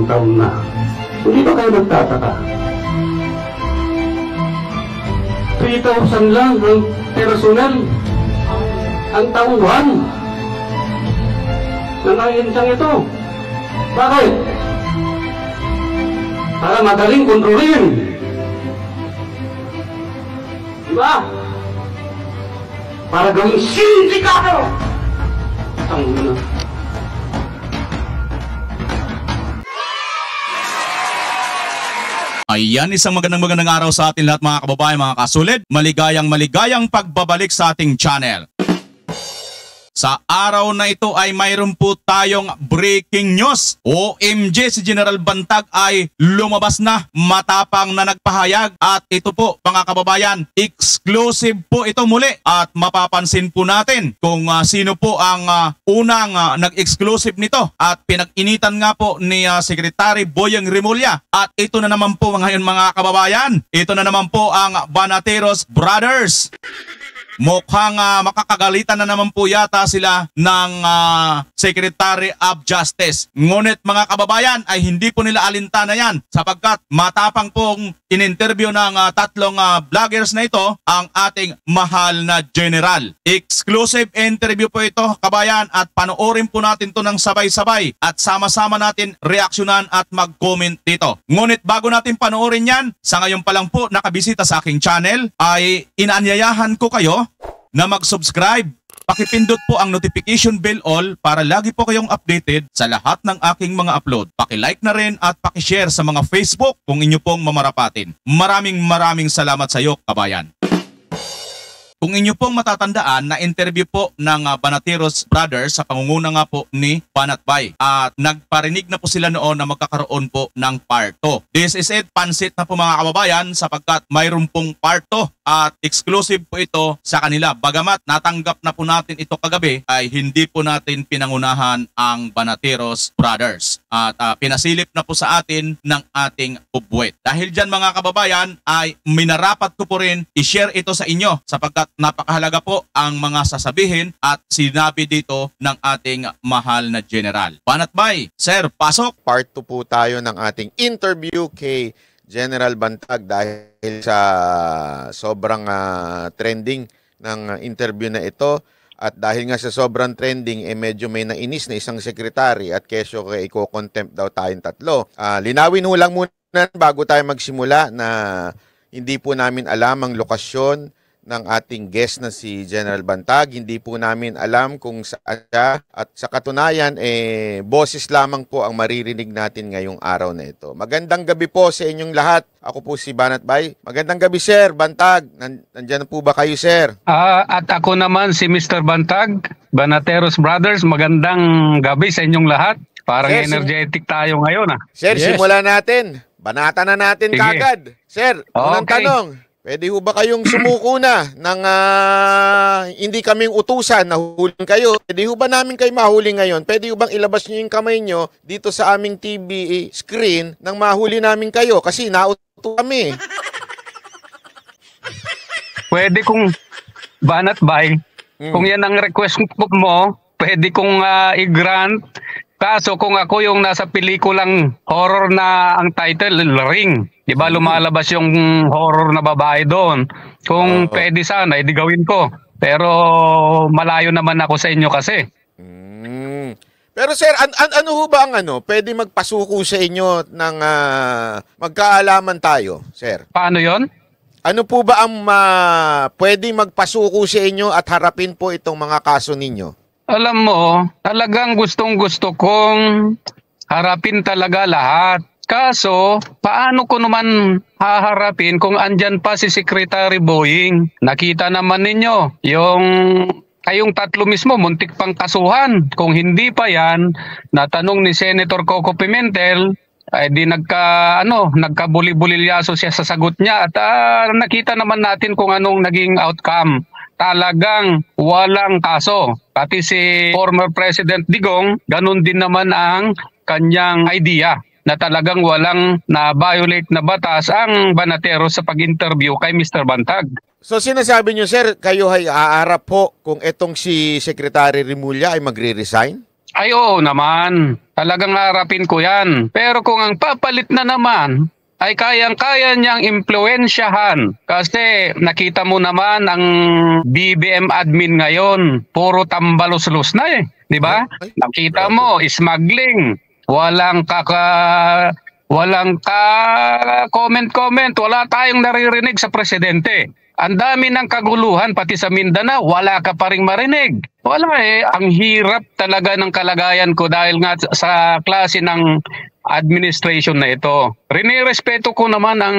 ilang taon na. Hindi ba kayo nagtataka? 3,000 lang ang personal ang taon-buwan ng ahensiyang ito. Bakit? Para madaling kontrolin. Diba? Para gawing sindikato. Ang una. Ayan, isang magandang araw sa atin lahat mga kababayan, mga kasulid. Maligayang pagbabalik sa ating channel. Sa araw na ito ay mayroon po tayong breaking news. OMG, si General Bantag ay lumabas na, matapang na nagpahayag. At ito po mga kababayan, exclusive po ito muli. At mapapansin po natin kung sino po ang unang nag-exclusive nito. At pinag-initan nga po ni Secretary Boyeng Remulla. At ito na naman po ngayon mga kababayan, ito na naman po ang Banateros Brothers. Mukhang makakagalitan na naman po yata sila ng Secretary of Justice. Ngunit mga kababayan ay hindi po nila alintana yan sapagkat matapang pong in-interview ng tatlong vloggers na ito ang ating mahal na general. Exclusive interview po ito kabayan at panoorin po natin to ng sabay-sabay at sama-sama natin reaksyonan at mag-comment dito. Ngunit bago natin panoorin yan, sa ngayon pa lang po nakabisita sa aking channel ay inaanyayahan ko kayo na mag-subscribe. Pakipindot po ang notification bell all para lagi po kayong updated sa lahat ng aking mga upload. Paki-like na rin at paki-share sa mga Facebook kung inyo pong mamarapatin. Maraming salamat sa iyo, kabayan. Kung inyo pong matatandaan na interview po ng Banateros Brothers sa pangunguna nga po ni Banatbay at nagparinig na po sila noon na magkakaroon po ng part 2. This is it, pansit na po mga kababayan sapagkat mayroon pong part 2 at exclusive po ito sa kanila. Bagamat natanggap na po natin ito kagabi ay hindi po natin pinangunahan ang Banateros Brothers at pinasilip na po sa atin ng ating ubwet. Dahil dyan mga kababayan ay minarapat ko po rin i-share ito sa inyo sapagkat napakahalaga po ang mga sasabihin at sinabi dito ng ating mahal na general. Banatbay, sir, pasok! Part 2 po tayo ng ating interview kay General Bantag dahil sa sobrang trending ng interview na ito. At dahil nga sa sobrang trending, medyo may nainis na isang sekretary at kesyo kay i-contempt daw tayong tatlo. Linawin ho lang muna bago tayo magsimula na hindi po namin alam ang lokasyon ng ating guest na si General Bantag. Hindi po namin alam kung saan siya at sa katunayan boses lamang po ang maririnig natin ngayong araw na ito. Magandang gabi po sa inyong lahat. Ako po si Banatbay. Magandang gabi Sir Bantag. Nandiyan po ba kayo Sir? At ako naman si Mr. Bantag, Banateros Brothers. Magandang gabi sa inyong lahat. Parang sir, energetic tayo ngayon Sir, yes. Simulan natin. Banata na natin kagad. Sir, unang tanong. Pwede ho ba kayong sumuko na ng hindi kaming utusan na huling kayo? Pwede ho ba namin kayo mahuli ngayon? Pwede ho bang ilabas nyo yung kamay nyo dito sa aming TV screen nang mahuli namin kayo? Kasi nauto kami. Pwede kong Banatbay, kung yan ang request mo, pwede kong i-grant. Kaso kung ako yung nasa pelikulang horror na ang title, Ring, di ba lumalabas yung horror na babae doon? Kung pwede sana, edi gawin ko. Pero malayo naman ako sa inyo kasi. Pero sir, ano ho ba ang pwede magpasuko sa inyo ng magkaalaman tayo, sir? Paano yon? Ano po ba ang pwede magpasuko sa inyo at harapin po itong mga kaso ninyo? Alam mo, talagang gustong-gusto kong harapin talaga lahat. Kaso, paano ko naman haharapin kung andyan pa si Secretary Boyeng? Nakita naman ninyo, kayong tatlo mismo, muntik pang kasuhan. Kung hindi pa yan, natanong ni Senator Coco Pimentel, ay di nagkabuli-bulilyaso siya sa sagot niya at nakita naman natin kung anong naging outcome. Talagang walang kaso. Pati si former President Digong, ganun din naman ang kanyang idea na talagang walang na-violate na batas ang Banateros sa pag-interview kay Mr. Bantag. So sinasabi niyo sir, kayo ay aarap po kung itong si Secretary Remulla ay magre-resign? Ay oo naman. Talagang harapin ko yan. Pero kung ang papalit na naman ay kayang-kaya niyang impluwensyahan. Kasi nakita mo naman ang BBM admin ngayon, puro tambalos-los na eh. Di ba? Nakita mo, smuggling. Walang comment-comment. Wala tayong naririnig sa presidente. Ang dami ng kaguluhan, pati sa Mindanao, wala ka pa rin marinig. Wala eh. Ang hirap talaga ng kalagayan ko dahil nga sa klase ng administration na ito. Rinirespeto ko naman ang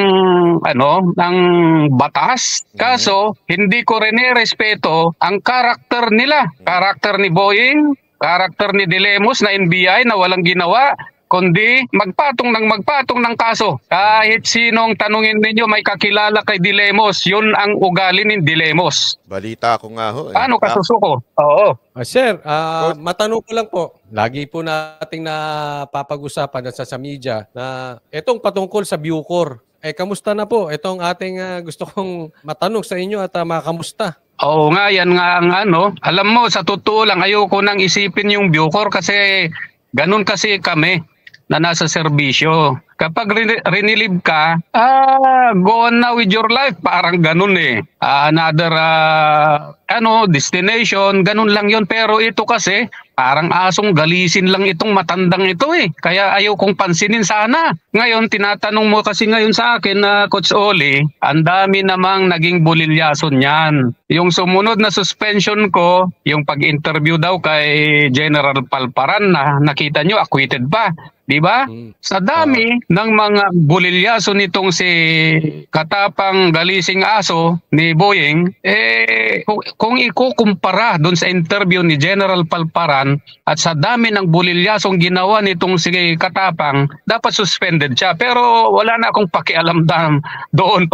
batas. Kaso hindi ko rinirespeto ang karakter nila. Karakter ni Boying, karakter ni De Lemos na NBI na walang ginawa kundi magpatong ng kaso. Kahit sinong tanungin ninyo may kakilala kay De Lemos, yun ang ugali ni De Lemos. Balita ko nga ho. Paano kasusuko? Oo. Sir, matanong ko lang po. Lagi po nating napapag-usapan sa media na itong patungkol sa Bucor. Kamusta na po? Itong ating gusto kong matanong sa inyo at makamusta? Oo nga, yan nga ang Alam mo, sa totoo lang, ayoko nang isipin yung Bucor kasi ganun kasi kami na nasa serbisyo. Kapag renilive ka, go on now with your life. Parang ganun eh. Another destination, ganun lang yon. Pero ito kasi, parang asong galisin lang itong matandang ito eh. Kaya ayaw kong pansinin sana. Ngayon, tinatanong mo kasi ngayon sa akin na Coach Oli, ang dami namang naging bulilyason yan. Yung sumunod na suspension ko, yung pag-interview daw kay General Palparan na nakita nyo, acquitted pa. Diba? Sa dami ng mga bulilyaso nitong si katapang galising aso ni Boying, kung ikukumpara doon sa interview ni General Palparan at sa dami ng bulilyasong ginawa nitong si katapang, dapat suspended siya. Pero wala na akong pakialam doon.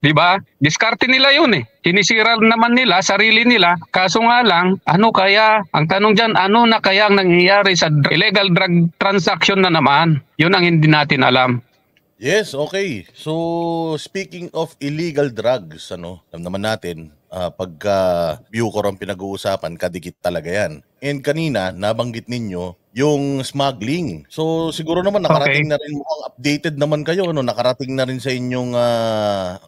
Diba? Diskarte nila yun eh. Sinisira naman nila, sarili nila. Kaso nga lang, ang tanong dyan, ano na kaya ang nangyayari sa illegal drug transaction na naman? Yun ang hindi natin alam. Yes, okay. So, speaking of illegal drugs, alam naman natin, pagka Bucor ang pinag-uusapan, kadikit talaga yan. And kanina, nabanggit ninyo yung smuggling. So, siguro naman nakarating na rin, mukhang updated naman kayo, nakarating na rin sa inyong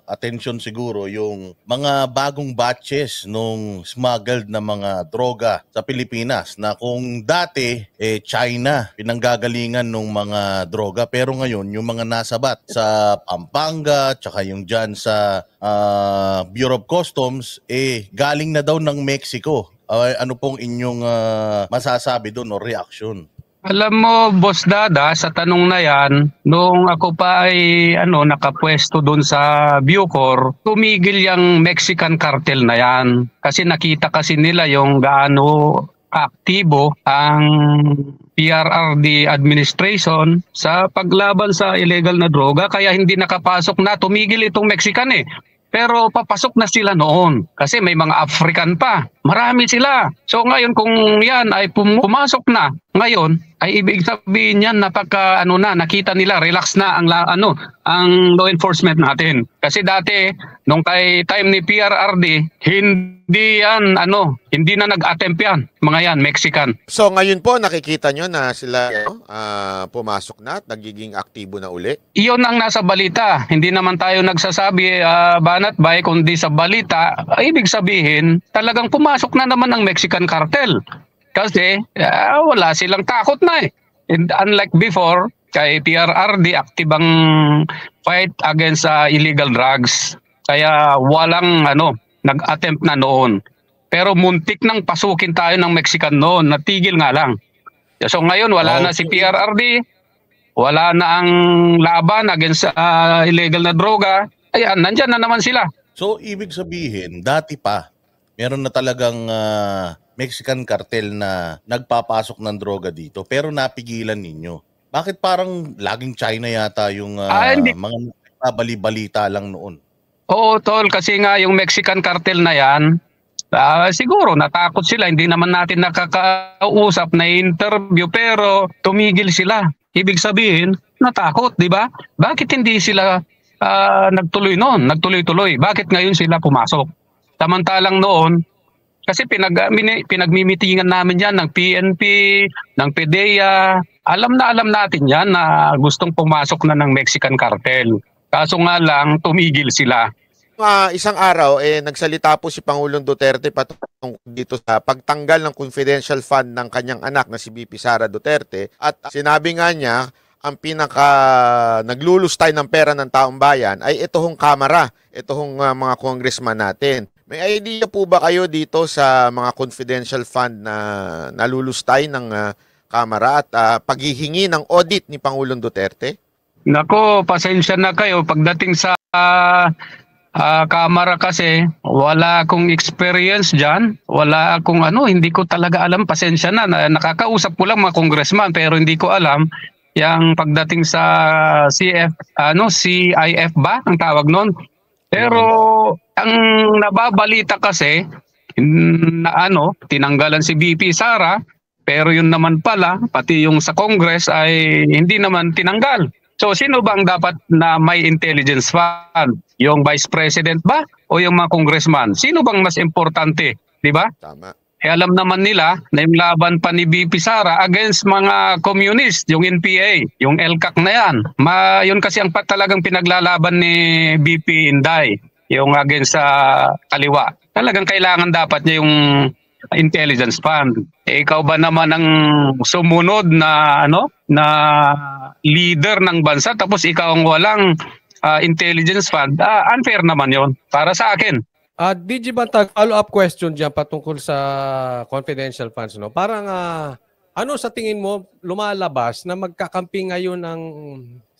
attention siguro yung mga bagong batches nung smuggled na mga droga sa Pilipinas na kung dati, China, pinanggagalingan nung mga droga. Pero ngayon, yung mga nasabat sa Pampanga, tsaka yung dyan sa Bureau of Customs, galing na daw ng Mexico. Ano pong inyong masasabi doon o reaction? Alam mo, Boss Dada, sa tanong na yan, nung ako pa ay nakapwesto doon sa Bucor, tumigil yung Mexican cartel na yan. Kasi nakita kasi nila yung gaano aktibo ang PRRD administration sa paglaban sa illegal na droga. Kaya hindi nakapasok na, tumigil itong Mexican eh. Pero papasok na sila noon kasi may mga African pa. Marami sila. So ngayon kung yan ay pumasok na ngayon, ay ibig sabihin yan nakita nila, relax na ang law enforcement natin. Kasi dati nung time ni PRRD, hindi na nag-attempt yan. Mga yan, Mexican. So ngayon po nakikita nyo na sila pumasok na at nagiging aktibo na uli? Iyon ang nasa balita. Hindi naman tayo nagsasabi banat bay kundi sa balita. Ibig sabihin talagang pumasok na naman ang Mexican cartel. Kasi wala silang takot na eh. And unlike before, kay PRRD active ang fight against illegal drugs. Kaya walang nag-attempt na noon. Pero muntik nang pasukin tayo ng Mexican noon, natigil nga lang. So ngayon wala na si PRRD, wala na ang laban against illegal na droga. Ayan, nandyan na naman sila. So ibig sabihin, dati pa, meron na talagang Mexican cartel na nagpapasok ng droga dito pero napigilan ninyo. Bakit parang laging China yata yung mga bali-balita lang noon? Oo, tol, kasi nga yung Mexican cartel na yan, siguro natakot sila, hindi naman natin nakakausap na interview pero tumigil sila. Ibig sabihin, natakot, di ba? Bakit hindi sila nagtuloy noon, nagtuloy-tuloy? Bakit ngayon sila pumasok? Samantalang noon, Kasi pinagmimitingan namin yan ng PNP, ng PDEA. Alam natin yan na gustong pumasok na ng Mexican cartel. Kaso nga lang, tumigil sila. Isang araw, nagsalita po si Pangulong Duterte patungkol dito sa pagtanggal ng confidential fund ng kanyang anak na si BP Sara Duterte. At sinabi nga niya, ang pinaka naglulustay ng pera ng taong bayan ay ito hong Kamara, ito hong mga congressman natin. May idea po ba kayo dito sa mga confidential fund na nalulustay ng Kamara at paghihingi ng audit ni Pangulong Duterte? Nako, pasensya na kayo. Pagdating sa Kamara kasi, wala akong experience dyan. Wala akong hindi ko talaga alam. Pasensya na. Nakakausap ko lang mga congressman pero hindi ko alam. Yang pagdating sa CIF ba ang tawag nun? Pero ang nababalita kasi na tinanggalan si BP Sara, pero yun naman pala pati yung sa Congress ay hindi naman tinanggal. So sino ba ang dapat na may intelligence fund? Yung Vice President ba o yung mga congressman? Sino bang mas importante, di ba? Tama. Alam naman nila na yung laban pa ni BP Sara against mga communist, yung NPA, yung LCAC na yan. Yun kasi ang talagang pinaglalaban ni BP Inday, yung against sa kaliwa. Talagang kailangan dapat niya yung intelligence fund. Ikaw ba naman ang sumunod na na leader ng bansa tapos ikaw ang walang intelligence fund? Unfair naman yon para sa akin. DG Bantag, follow-up question dyan patungkol sa confidential funds. No? Parang ano sa tingin mo lumalabas na magkakampi ngayon ng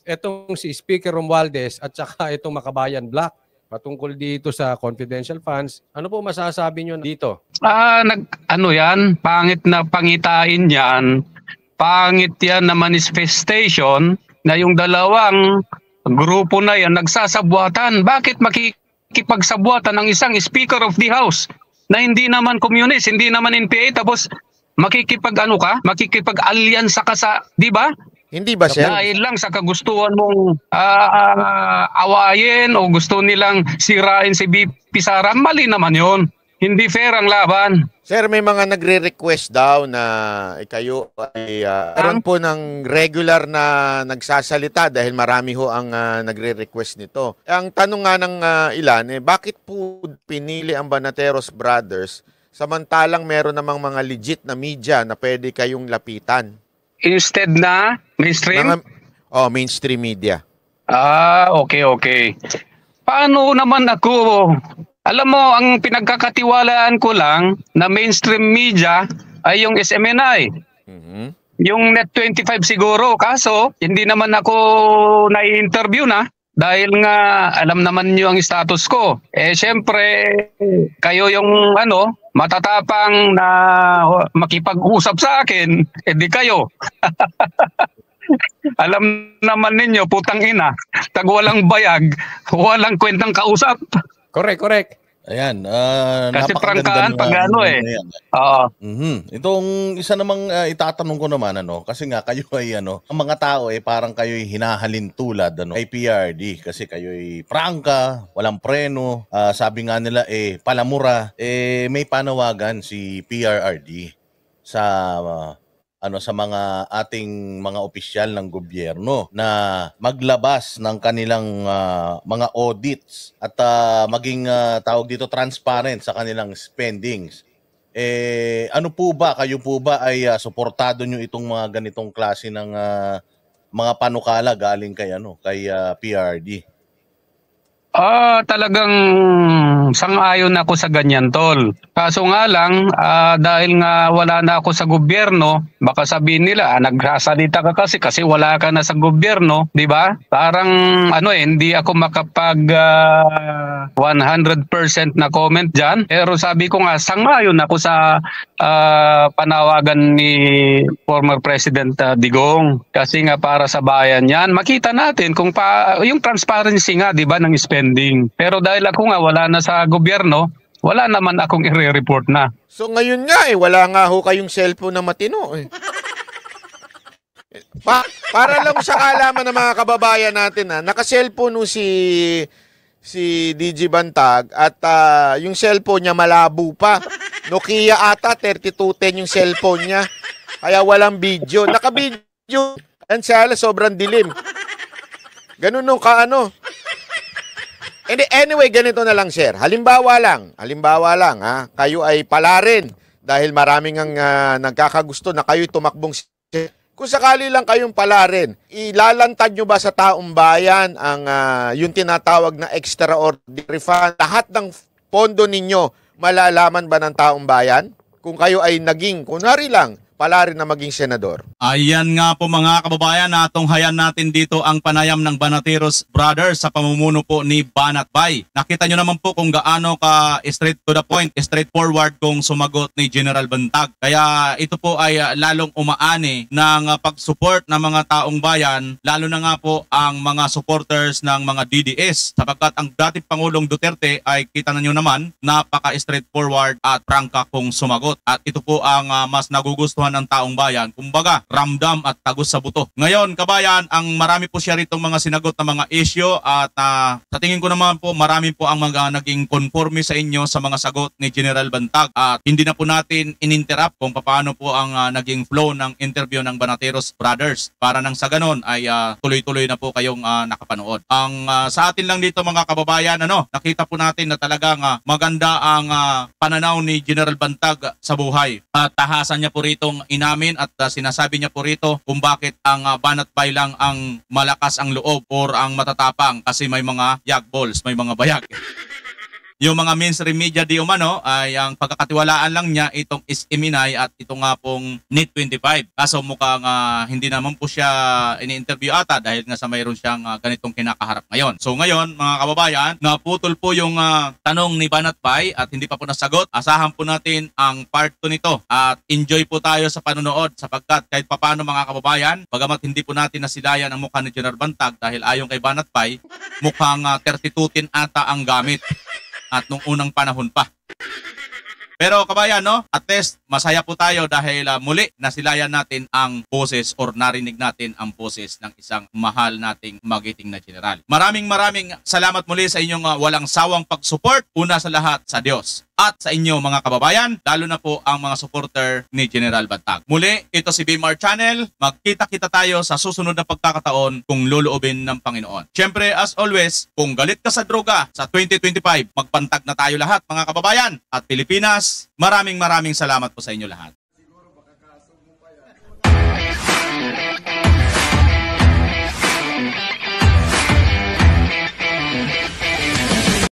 etong si Speaker Romualdez at saka itong Makabayan Black patungkol dito sa confidential funds? Ano po masasabi nyo dito? Yan, pangit na pangitain yan. Pangit yan na manifestation na yung dalawang grupo na yan nagsasabwatan. Bakit makikipagsabuatan ng isang Speaker of the House na hindi naman communist, hindi naman NPA, tapos makikipag-alyansa ka sa, di ba? Hindi ba, sir? Dahil lang sa kagustuhan mong awayin o gusto nilang sirain si BP Sara, mali naman yon. Hindi fair ang laban. Sir, may mga nagre-request daw na kayo ay meron po ng regular na nagsasalita dahil marami ho ang nagre-request nito. Ang tanong nga ng ilan, bakit po pinili ang Banateros Brothers samantalang meron namang mga legit na media na pwede kayong lapitan? Instead na mainstream? Mainstream media. Okay. Paano naman ako? Alam mo, ang pinagkakatiwalaan ko lang na mainstream media ay yung SMNI. Mm-hmm. Yung Net25 siguro. Kaso, hindi naman ako na-interview na. Dahil nga, alam naman nyo ang status ko. Siyempre, kayo yung matatapang na makipag-usap sa akin. Di kayo. Alam naman ninyo, putang ina. Tag walang bayag, walang kwentang kausap. Correct. Ayan, kasi prangkaan pag Itong isa namang itatanong ko naman kasi nga kayo ay ang mga tao parang kayo ay hinahalin tulad kay PRD kasi kayo ay prangka, walang preno, sabi nga nila palamura, may panawagan si PRRD sa sa mga ating mga opisyal ng gobyerno na maglabas ng kanilang mga audits at maging tawag dito transparent sa kanilang spendings. Ano po ba, kayo po ba ay suportado nyo itong mga ganitong klase ng mga panukala galing kay PRD? Talagang sang-ayon ako sa ganyan, tol. Kaso nga lang, dahil nga wala na ako sa gobyerno, baka sabihin nila, nagsasalita ka kasi wala ka na sa gobyerno, di ba? Parang hindi ako makapag 100% na comment dyan. Pero sabi ko nga, sang-ayon ako sa panawagan ni former President Digong. Kasi nga para sa bayan yan, makita natin kung yung transparency nga, di ba, ng spending. Pero dahil ako nga wala na sa gobyerno, wala naman akong i-report na. So ngayon nga wala nga ho kayong cellphone na matino para lang sa kaalaman ng mga kababayan natin naka-cellphone si DG Bantag at yung cellphone niya malabo pa. Nokia ata, 3210 yung cellphone niya. Kaya walang video. Naka-video. Yan siya, sobrang dilim. Ganun nung kaano. Anyway, ganito na lang, sir. Halimbawa lang, ha, kayo ay palarin dahil maraming ang nagkakagusto na kayo tumakbong. Kung sakali lang kayong palarin, ilalantad nyo ba sa taong bayan ang yung tinatawag na extraordinary fund? Lahat ng pondo ninyo, malalaman ba ng taong bayan? Kung kayo ay naging, kunwari lang, palarin na maging senador. Ayan nga po mga kababayan, natunghayan natin dito ang panayam ng Banateros Brothers sa pamumuno po ni Banat Bay. Nakita nyo naman po kung gaano ka straight to the point, straightforward kung sumagot ni General Bantag. Kaya ito po ay lalong umaani ng pag-support ng mga taong bayan, lalo na nga po ang mga supporters ng mga DDS. Sapagkat ang dating Pangulong Duterte ay kita na nyo naman, napaka-straightforward at prangka kung sumagot. At ito po ang mas nagugustuhan ng taong bayan, kumbaga ramdam at tagos sa buto. Ngayon kabayan, ang marami po siya ritong mga sinagot na mga issue at sa tingin ko naman po marami po ang mga naging conforme sa inyo sa mga sagot ni General Bantag at hindi na po natin ininterrupt kung paano po ang naging flow ng interview ng Banateros Brothers para nang sa ganon ay tuloy-tuloy na po kayong nakapanood. Ang sa atin lang dito mga kababayan, nakita po natin na talagang maganda ang pananaw ni General Bantag sa buhay at tahasan niya po rito inamin at sinasabi niya po rito kung bakit ang Banat Bay lang ang malakas ang loob or ang matatapang kasi may mga yagballs, may mga bayag. Yung mga mainstream media di umano ay ang pagkakatiwalaan lang niya itong SMNI at itong nga pong NET25. Kaso mukhang hindi naman po siya ini-interview ata dahil nga sa mayroon siyang ganitong kinakaharap ngayon. So ngayon mga kababayan, naputol po yung tanong ni Banat Bay at hindi pa po nasagot. Asahan po natin ang part 2 nito at enjoy po tayo sa panonood sapagkat kahit papano mga kababayan, bagamat hindi po natin nasilayan ang mukha ni General Bantag dahil ayon kay Banat Bay, mukhang 3210 ata ang gamit. At nung unang panahon pa. Pero kabayan, at least masaya po tayo dahil muli nasilayan natin ang boses or narinig natin ang boses ng isang mahal nating magiting na general. Maraming salamat muli sa inyong walang sawang pag-support. Una sa lahat sa Diyos at sa inyo mga kababayan, lalo na po ang mga supporter ni General Bantag. Muli, ito si BMR Channel. Magkita-kita tayo sa susunod na pagkakataon kung luluobin ng Panginoon. Siyempre, as always, kung galit ka sa droga sa 2025, magpantag na tayo lahat mga kababayan. At Pilipinas, maraming salamat po sa inyo lahat.